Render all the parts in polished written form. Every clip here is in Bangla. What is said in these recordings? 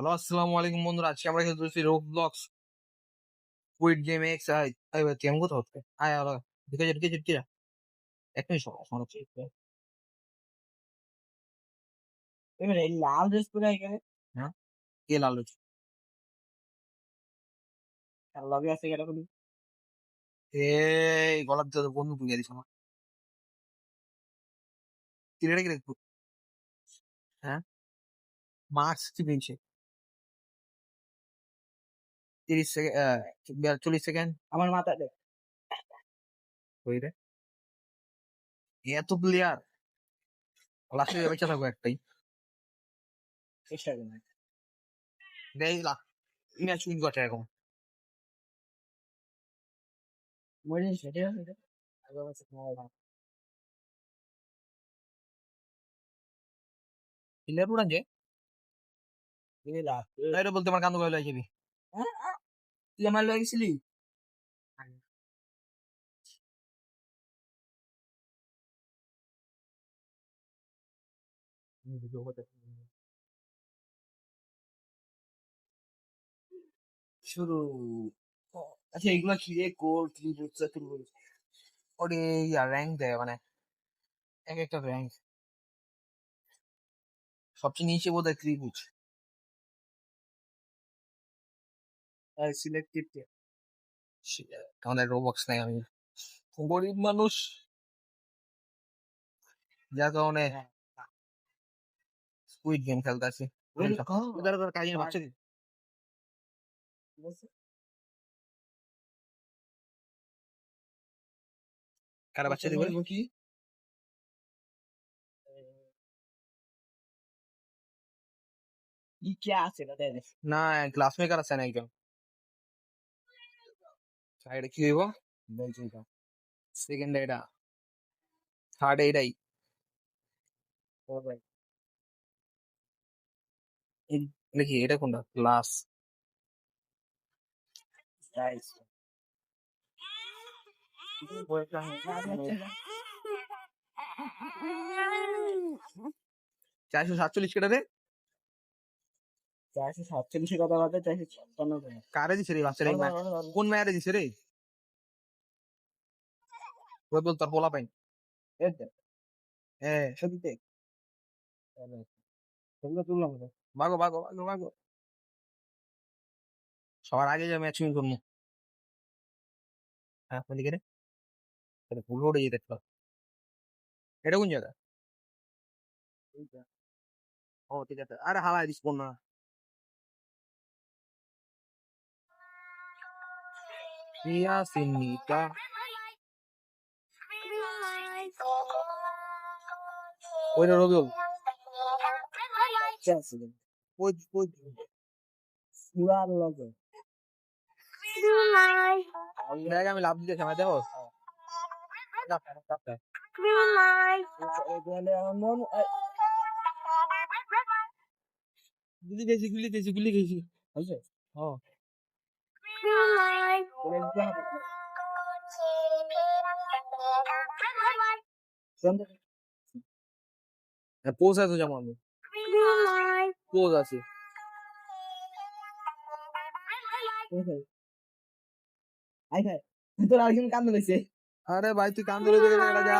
হ্যালো, আসসালামু আলাইকুম বন্ধুরা। আজকে আমরা খেলতেছি রোবলক্স কুইড গেম এক্স। আই আই তুই আমি কোথাও হচ্ছে আয় আলো ঢুকে যা এক মিনিট সময় হচ্ছে। এবারে এই লাল ড্রেস পরে এখানে হ্যাঁ, কে লাল হচ্ছে? লগে আছে এরকম এই গলার ভিতরে বন্ধু ঢুকিয়ে দিস আমার। কিরে কিরে হ্যাঁ, মার্কস কি পেয়েছে? 30 সেকেন্ড, 40 সেকেন্ড। আমার মাথায় দেখ ওই রে, এত প্লেয়ার লাস্টে বেঁচে থাকবো একটাই। চেষ্টা করি দেখ ম্যাচ উইন করছে এখন। মরে সেটা আছে আগে আছে তোমার ভাব প্লেয়ার উড়ান যে এই লাল এটা বলতে আমার কান্দু গাইলে যাবি। তুই আমার লাগছিলি শুরু আচ্ছা এগুলা কি রে কোর কি বুঝছ তুই ওরে র্যাঙ্ক দেয় মানে এক একটা র্যাঙ্ক। সবচেয়ে নিচে বোধ হয় ত্রিভুজ। আর সিলেক্টিভ আমাদের রোবক্স নাই, আমি গরিব মানুষ, যার কারণে স্কুইড গেম খেলতে আছি। কাজে ভাবছে কারা বাচ্চা দিবে কি কি আছে না দেখ না, ক্লাস মেকার আছে না একজন। এটা কি হইব? সেকেন্ড এটা, থার্ড এইটাই। এটা কি, এটা কোনটা ক্লাস? গাইস 447 কেটা রে? 447 কথা বাদে 456 কারে দিছে রে বাচ্চা রে? কোন মেয়ারে দিছে রে? ওই বল তোর পোলা পাইন। হ্যাঁ, ছবিতে সেগুলো তুললাম ভাগো ভাগো ভাগো ভাগো, সবার আগে যে ম্যাচ উইন করবো। হ্যাঁ, কোন দিকে রে? এটা ভুল রোডে যেতে পারো। এটা কোন জায়গা? ও ঠিক আছে, আরে হালাই দিস না। Mia Finita. ওইটা রবিউল। ওই পুরার লগে দেখ আমি লাভ দিতে সময় দেখো। গুলি গেছি হয়েছে ও পোজ আছে যেমন পোজ আছে। তোর আরেকজন কান্দে লইছে আরে ভাই তুই কান ধরে দেখে এটা যা।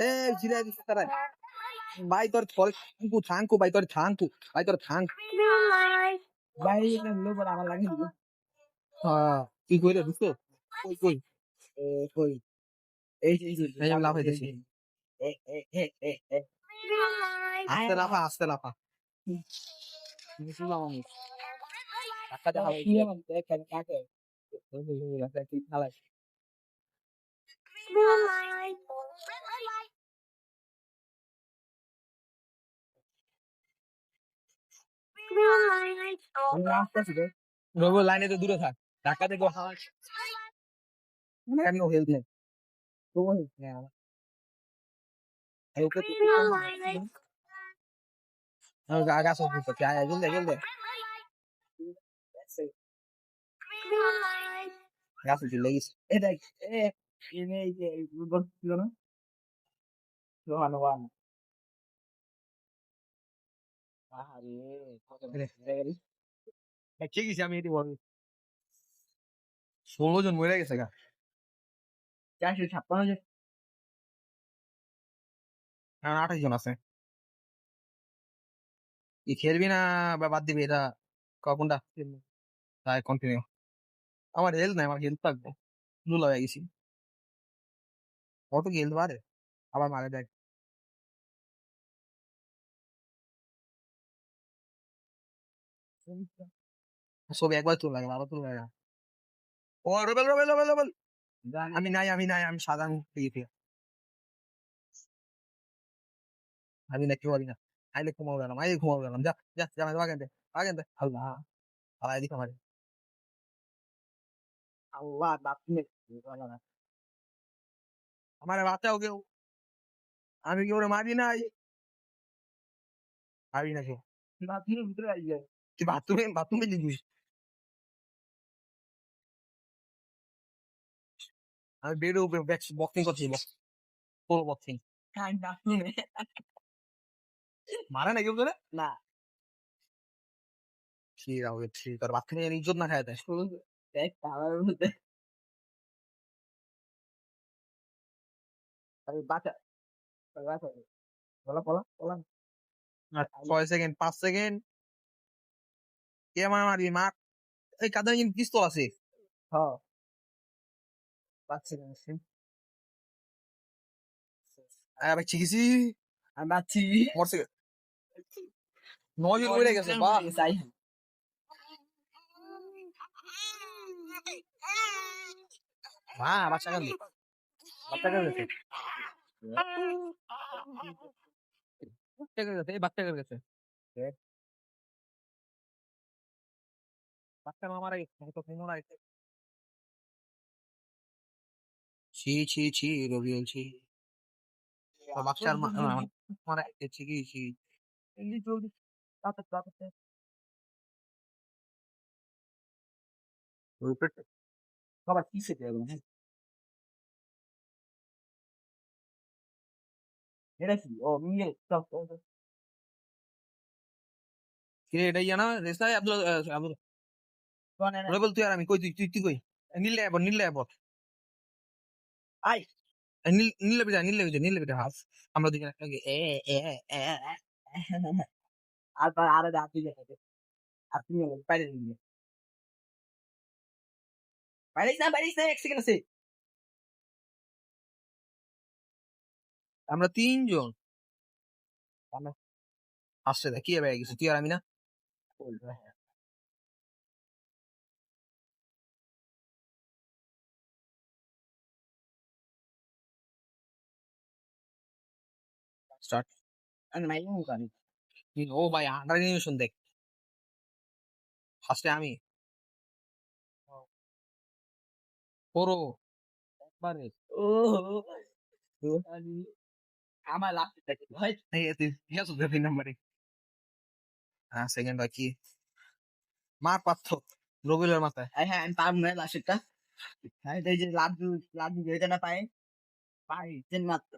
এ জিরা দিস তারা ভাই তোর ফল থাঙ্কু ভাই তোর থাঙ্কু ভাই তোর থাঙ্ক ভাই লো বড় আমার লাগে হ্যাঁ কি কইলে বুঝছো? কই কই কই এই এই আমি লাভ হইতেছি। এ এ এ এ এ আস্তে লাফা আস্তে লাফা। শুনলাম আমি টাকা দেখা কি আমার দেখ কাকে কি খালা রবো লাইনে তো দূরে থাক, ধাক্কা থেকে হাওয়া এমন হেলথ নেই। আগা সব করতে আয় জলদি জলদি গাছ চলে গেছে। এ দেখ এ এনে এই যে ফুটবল ছিল না রোহান ওয়ান ঠিক আছে আমি এটি বলি 16 জন মরে গেছে গা 456 জন। এখন 28 জন আছে কি খেলবি না বা বাদ দিবি এটা কোনটা তাই কন্টিনিউ আমার হেলথ নাই আমার হেলথ থাকবে লুলা হয়ে গেছি কত কি হেলথ বাড়ে আবার মারে দেখ ছবি একবার তুলে লাগে আবার তুলে লাগে ও রবেল রবেল রবেল রবেল আমি নাই আমি সাধারণ পেয়ে আমি না কেউ না আইলে ঘুমাবো গেলাম যা যা যা বাগেন দে আল্লাহ আল্লাহ এদিকে আমার আল্লাহ বাপরে আমার বাচ্চাও কেউ আমি কেউ মারি নাই মারি না কেউ বাথরুমের ভিতরে আই যায়। তুই বাথরুমে দিবি আমি বেডে উপরে বক্সিং করছি পুরো বক্সিং আমি বাথরুমে মারে না কেউ তোরে না ঠিক আছে ঠিক আর বাথরুমে ইজ্জত না খায় দেয় শুরু দেখ আমার মধ্যে আমি বাঁচা বাঁচা বলা বলা বলা 6 সেকেন্ড 5 সেকেন্ড কে মারবি মার এই কাদের কিন্তু পিস্তল আছে হ্যাঁ বাচ্চা আরে চিকিসি আমি বাচ্চি মরছে 9 জন মরে গেছে বাহ চাই বাচ্চা কাঁদে বাচ্চা কাঁদে গেছে বাচ্চা মারা গেছে তো কোনো নাই ছি রবিউল ছি বাচ্চার মারা গেছে কি এমনি জলদি তাতে রূপে বাবা কি সেটা এখন এটা কি ও মিলে সব কিরে এটা ইয়া না রেসাই আব্দুল রবিউল তুই আর আমি কই তুই কই নীল আবার আই নীল বিটা হাফ আমরা দুজন একসঙ্গে এ আর আরে রাত দিয়ে যাবে আপনি বাইরে নিয়ে বাইরে এক সেকেন্ড আছে আমরা 3 জন আসছে কি হবে গেছে তুই আর আমি না স্টার্ট আমি নাই জানি ও ভাই আন্ডার অ্যানিমেশন দেখ ফার্স্টে আমি পড়ো একবারে ও আমার লাগতে থাকে ভাই এই তুই হেস দে 3 নম্বরে হ্যাঁ সেকেন্ড বাকি মার পাচ্ছ রবিউলের মাথায় হ্যাঁ আমি পারবো না লাস্টটা হ্যাঁ এই যে লাড্ডু যেটা না পাই পাই তিন মাত্র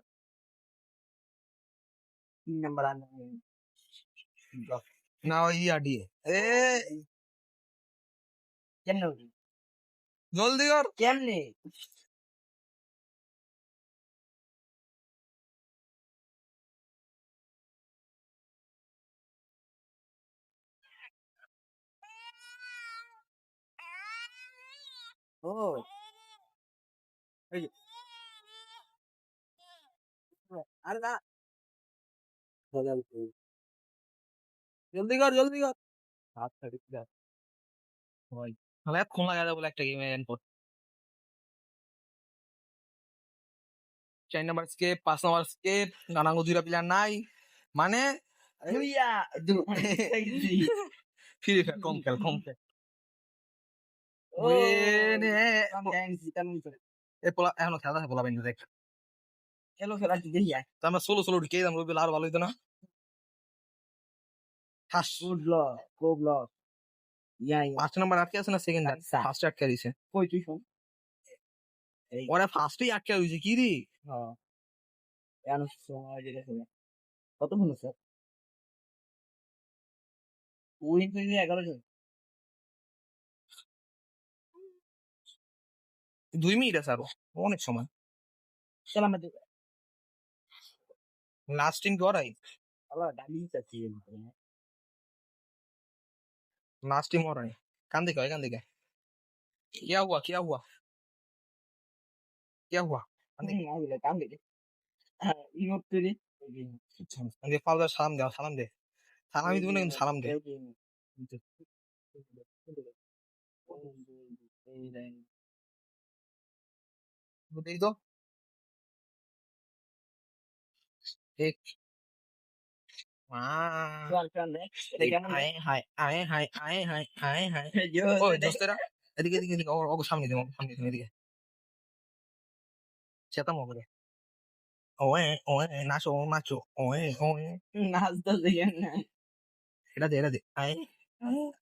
3 নাম্বার আর না ওই দিয়ে এ কেমনে জলদি কর কেমনে ও এই আরে না জলদি কর আচ্ছা ঠিক আছে ভাই তাহলে এতক্ষণ লাগা যাবে বলে একটা গেমে এন্ড কর 4 নম্বর স্কেপ 5 নম্বর স্কেপ গানাঙ্গ দুইটা প্লেয়ার নাই মানে হইয়া ফিরে কম খেল ও এ পোলা এখনো খেলা আছে পোলা বাইন্দে দেখ খেলো খেলা দেখি তো আমরা সোলো ঢুকে দিলাম রবিউল আরো ভালো হইতো না ফার্স্ট কোবলক ইয়া 5 নম্বর আটকে আছে না সেকেন্ড ফার্স্ট আটকে দিছে কই তুই শোন ওরা ফার্স্টেই আটকে দিছে কি রে হ্যাঁ এমন সময় যেটা কত মনে স্যার উইন করে 11 জন। 2 মিনিট আছে আরো, অনেক সময়। চল আমরা লাস্টিং করাই, ডালি চাচ্ছি। लास्टिंग हो रहा है। कान दिखा क्या हुआ क्या हुआ क्या हुआ কাম দেখে ইমোট তৈরি ये फादर सलाम दे सलाम ही दूं ना सलाम दे वो दे दो एक ओए दोस्त तेरा এদিকে ও সামনে দে এদিকে চেতা মো করে ওয়ে ওয়ে নাচো ওয়ে ওয়ে নাচতে দেখেন না এটা দে আয়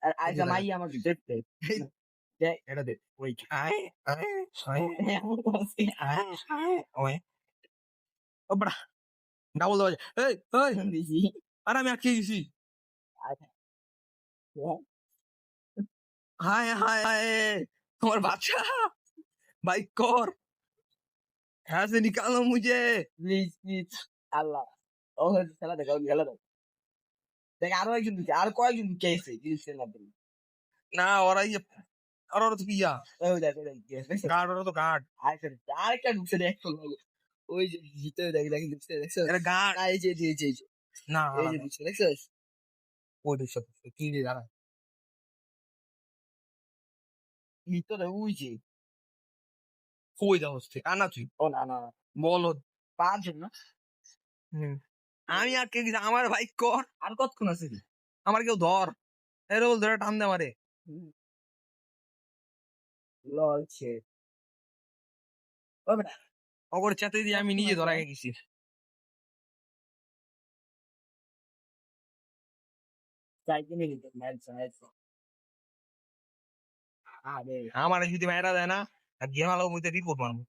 আর আজ মাই আমার দেখতে এটা দে ওই আয় আয় আয় আয় ওয়ে ও বড়া ডাবল দাও এই এই আরে আমি আটকে গেছি হায় হায় হায় তোমার বাচ্চা বাইক কর यहाँ से निकालो मुझे প্লিজ প্লিজ আল্লাহ ও খেলা দেখো খেলা দেখো দেখ আরো একজন দিচ্ছে আর কয়েকজন দিচ্ছে জিনিসের মধ্যে না ওরা ইয়ে আর ওরা তো পিয়া ওই দেখো গার্ড ওরা তো গার্ড আরেকটা ঢুকছে দেখো ওই যে ভিতরে দেখে ঢুকছে দেখছো এটা গার্ড এই যে এই যে না এই যে ঢুকছে দেখছো ওই দুশো কি রে দাঁড়া ভিতরে ওই যে কই দাও হচ্ছে আনা তুই ও না না বলো পাঁচজন না আমি আটকে গেছি আমার বাইক কর আর কতক্ষণ আছে আমার কেউ ধর এর বল ধরে টান দে আমারে ললছে ও বেটা ওগর চাতে দিয়ে আমি নিজে ধরা গেছি চাইতে নিয়ে নিতে ম্যাচ চাইছে আরে আমার যদি মায়েরা দেয় না আর গেম আলো মধ্যে রিপোর্ট মারবো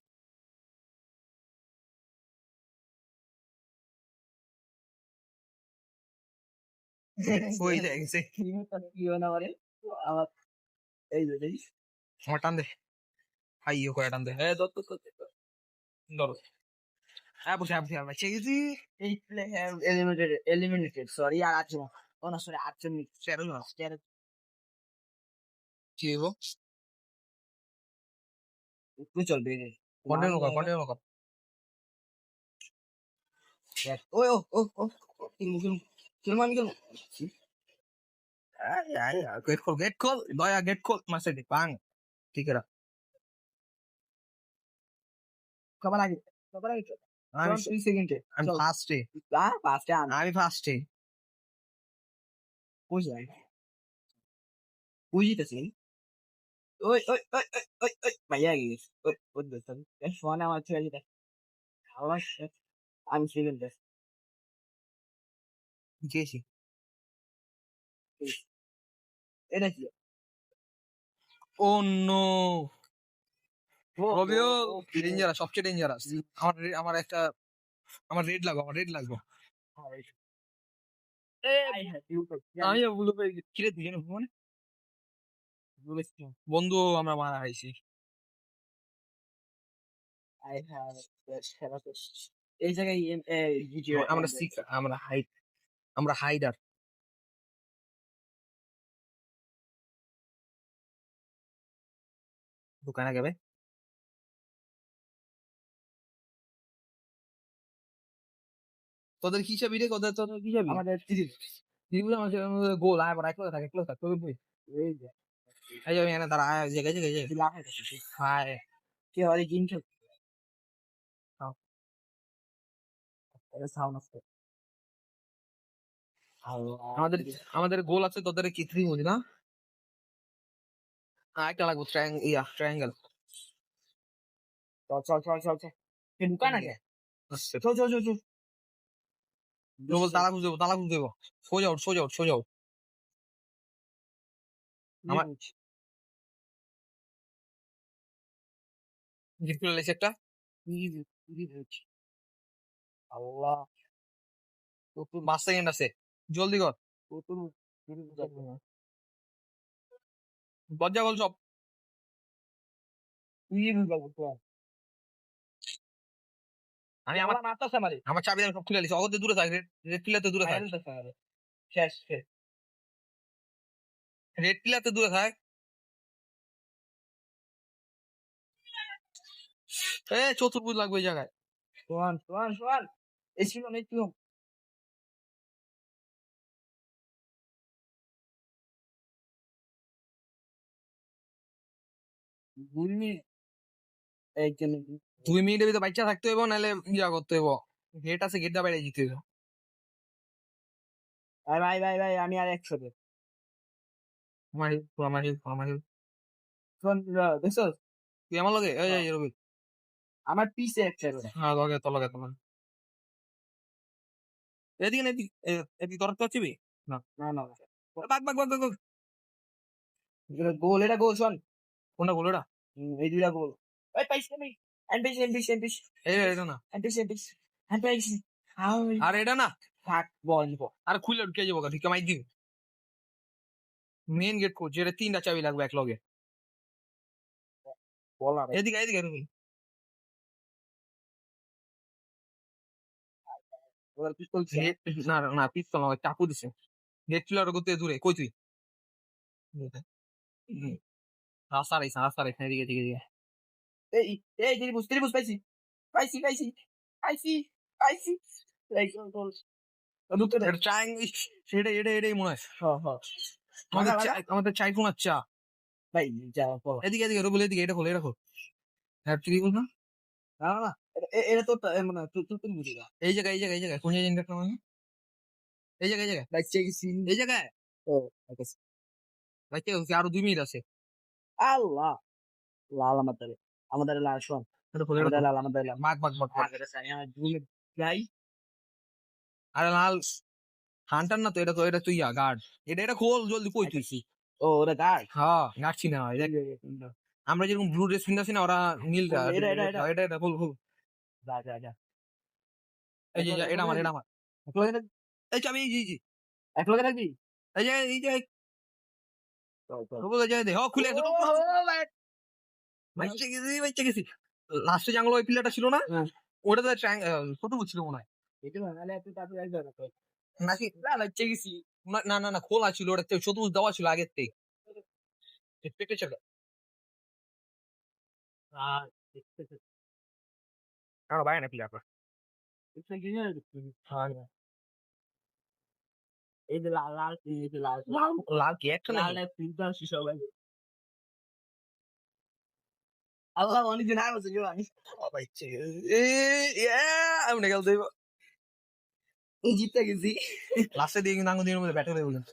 ওই দেখছে কি না মানে আমার এই যে দেখ আমার টান দে হাইও করে টান দে হ্যাঁ দত্ত ধরো হ্যাঁ বসে বসে গেছি এই প্লে এলিমিনেটেড সরি আর আছে ও না সরি 8 মিনিট 13 কি দেবো তুই চলবে কন্টিনিউ কর ওই ও ও ও কিলমান কিল गेट खोल दया गेट खोल मसे दे पांग ठीक है কবার আগে আমি 3 সেকেন্ডে আমি ফার্স্টে পাঁচটা আমি ফার্স্টে ওই যাই বুঝিতেছি ওই ওই ওই ওই ওই ভাইয়া গিয়েছে ওই ওই দোস্ত ফোন আমার ছেড়ে দিতে আমার আমি সেকেন্ডে গেছি এটা কি ও নো রবিও ডেঞ্জারাস সবচেয়ে ডেঞ্জারাস আমার একটা আমার রেড লাগবে আমি বলে কিরে দিলেন মানে বন্ধু আমরা মারা খাইছি এই জায়গায় আমরা হাইডার দোকানে যাবে তোদের কি চাবি রে তোদের কি চাবি আমাদের ত্রিপুরা আমাদের গোল আয় পড়া একলা থাকে তোর বই এই যে এই যে এখানে তারা আয় জেগে হায় কি হয় জিম খেল সাউন্ড আসছে আমাদের আমাদের গোল আছে তোদের কি থ্রি বুঝি না একটা লাগবে ট্রায়াঙ্গেল চল দোকান আছে চল তালা খুঁজে দেবো সোজা উঠ আমার গিফট করে লেছে একটা আল্লাহ 5 সেকেন্ড আছে জলদি কর দরজা খোল সব। আমি আমার আমার চাবি আমি সব খুলে নিছি। অগতে দূরে থাক, রেড পিলার তো দূরে থাক। শেষ শেষ রেড পিলার তো দূরে থাক। চতুর্ভুজ লাগবে ওই জায়গায়। শোয়ান এই ছিল না একটু গুলমি এই কেন 2 মিনিটের ভিতরে বাচ্চা থাকতে হইব, নাহলে ইয়া করতে হইব। গেট আছে, গেটটা বাইরে যেতে হইব। ভাই আমি আর 100 দে আমার শোন দেখছো তুই আমার লগে এই রবি। আমার পিছে একটা হ্যাঁ লগে তো লগে তোমার এদিকে না, এদিকে তোর তো চিবি না। না না বাগ বাগ বাগ বাগ। এটা গোল শোন কোনটা বলো এটা? এই দুইটা গোল ওই পাইছি আমি এনপিস এটা না, এনপিস আর এটা না। থাক বল নিব আর খুলে ঢুকে যাবো ঠিক মাই দিবি। মেন গেট করছে, এটা 3টা চাবি লাগবে এক লগে। বল আর এদিকে এদিকে রবি। ওর পিস্তল না না, পিস্তল না, চাকু দিছে। গেট ছিল আর গতে দূরে, কই তুই? রাস্তা রাইছে এদিকে এদিকে এদিকে। এই ত্রিভুজ পাইছি গোল ঢুকতে দে এটা চাই, এটাই মনে হয়। আমাদের চাই কোন আচ্ছা। ভাই যা বল এদিকে এদিকে রবি, এদিকে এটা খোল, এটা খোল। হ্যাঁ তুই বল না। না এটা তো মানে তুই বুঝি না এই জায়গায় কোন জায়গায় দেখলাম আমি? এই জায়গায় বাইচে গেছি এই জায়গায় ও ওকে ভাই আরো 2 মিনিট আছে। আল্লাহ লাল আমাদের লাল শোন এটা খোল, এটা খোল। আমাদের লাল মাগ মাগ মাগ মাগ। যাই আরে লাল হান্টার না তো, এটা তুই গার্ড। এটা খোল জলদি, কই তুই? ও ওটা গার্ড হ্যাঁ গার্ড না আমরা যেরকম ব্লু ড্রেস পিনতেছি না, ওরা নীল। এটা খোল খোল। যা এই যে এটা আমার এই চাবি, এই এক লগে থাকবি এই যে দে খুলে আছে। বাচ্চা গেছি লাস্টে জাঙ্গল ওই পিলারটা ছিল না, ওটা তো কত ছিল মনে হয় নাকি? না বাচ্চা গেছি না খোলা ছিল, ওটা চতুর্থ দেওয়া ছিল আগের থেকে। বাইরে না পিলার এই যে লাল লাল কি একটা লাল প্রিন্টার সবাই আল্লাহ অনেকদিন আগে বলছে আমি আমি গেল দেব জিততে গেছি লাস্টে দিয়ে কিন্তু দিনের মধ্যে ব্যাটে হয়ে বললেন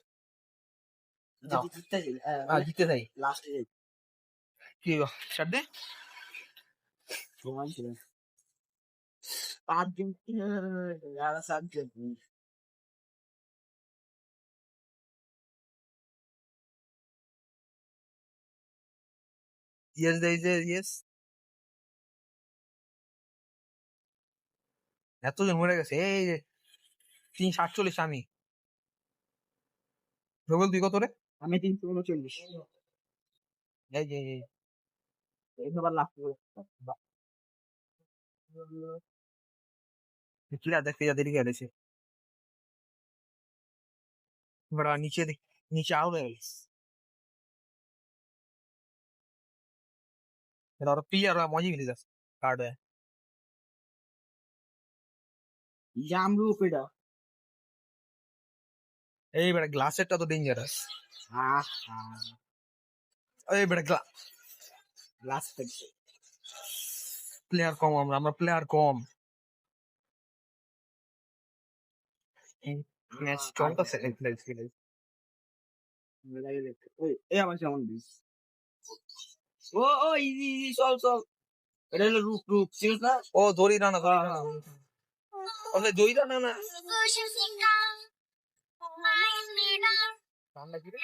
জিততে যাই লাস্টে কি ছাড় দে। সময় ছিল 5 জন 7 জন ইয়েস এতজন মরে গেছে। এই 347 আমি রবল, তুই কত রে? আমি 339 এই এইবার লাস্ট প্লেয়ার দেখতে যা দেরি গেছে বড় নিচে আউট হয়ে গেছে। এটা ওরা প্লেয়ার মজা মিলে যাচ্ছে কার্ড হয়ে। জামরুপ এটা এই বেটা গ্লাসেরটা তো ডেঞ্জারাস। এই বেটা গ্লাস প্লেয়ার কম, আমরা প্লেয়ার কম। ম্যাচ চলতেছে। এই আমার যেমন দিস ও ইজি চল এটা হলো রূপ চিনিস না? ও দড়ি না দড়ি না ঠান্ডা কি রে?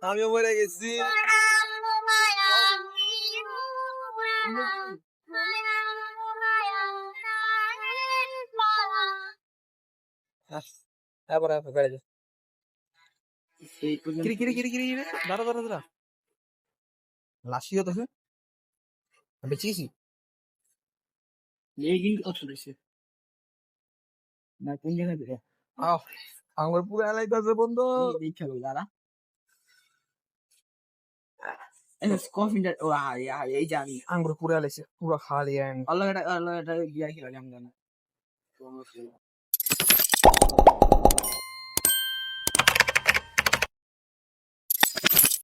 আমিও মরে গেছি। তারপরে বেড়ে যায়। এই পর্যন্ত কিরি দাঁড়া লাসিও তো বেঁচেছি। এই কিন্তু কত রয়েছে না কোন জায়গা থেকে আহ আমার পুরো এলাইতেছে বন্ধু। দেখে দাঁড়া কফি ও এই যে আমি আঙ্গুর পুরো এলাইছে পুরো খালি অল্লাহ এটা গিয়া খেলাম জানা